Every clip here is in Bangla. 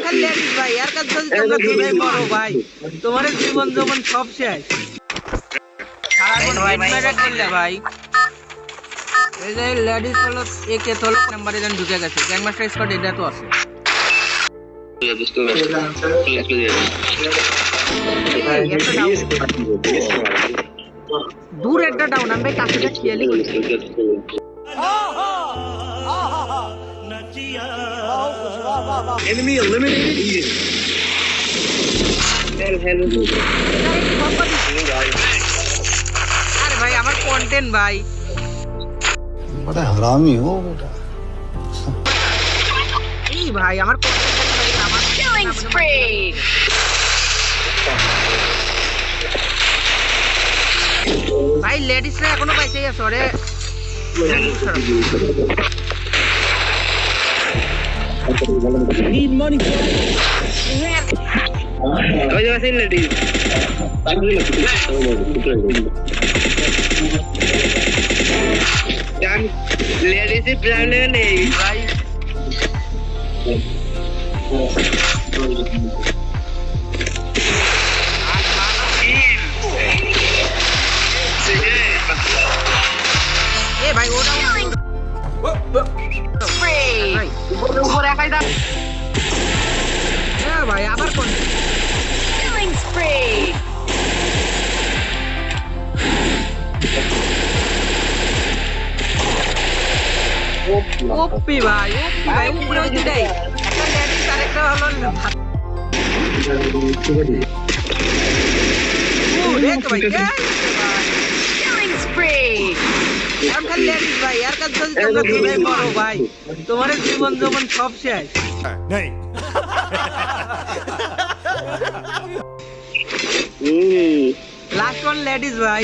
খালি লেডিস ভাই, এর কাছে যদি তোমরা দুলাই মরো ভাই, তোমার জীবন যেমন সব শেষ। সারাক্ষণ হেডমেট করলে ভাই। এই যে লেডিস হলো একে তোলো নাম্বারে যেন ঢুকে গেছে, গ্যাংমাস্টার স্কোয়াড এটা তো আছে। দূর একটা ডাউন, আমি কাছে খেয়ালি করছি। Enemy eliminated. আরে ভাই আমার কন্টেন্ট ভাই, बड़ा हरामी हो बेटा। এই ভাই আমার কন্টেন্ট ভাই, আমার Killing spree! ভাই লেডিসরা এখনো পাইছে আছে রে। Need money. ওই যে আছে লেডিস জান লেডিসই প্ল্যান নেই ভাই এ ভাই ওটা Spree! ভাই উপরে একাই দা। হ্যাঁ ভাই আবার কোন Killing spree! ওপি ভাই উপরে ওই দুটাই, একটা লেডিস আর একটা হলো ও দেখ ভাই Killing spree! আর খালি লেডিস ভাই, এর কাছে যদি তোমরা দুলাই মরো ভাই, তোমার জীবন যেমন সব শেষ। লাস্ট ওয়ান লেডিস ভাই,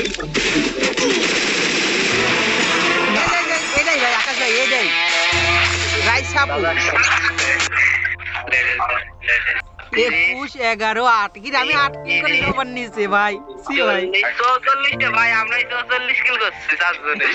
এটাই ভাই আকাশ ভাই, এটাই রাইস সাপু 21-11-8 কি আমি 8 কিল করে সবার নিচে ভাই। সি ভাই 44টা ভাই, আমরা 44 কিল করছি 4 জনে।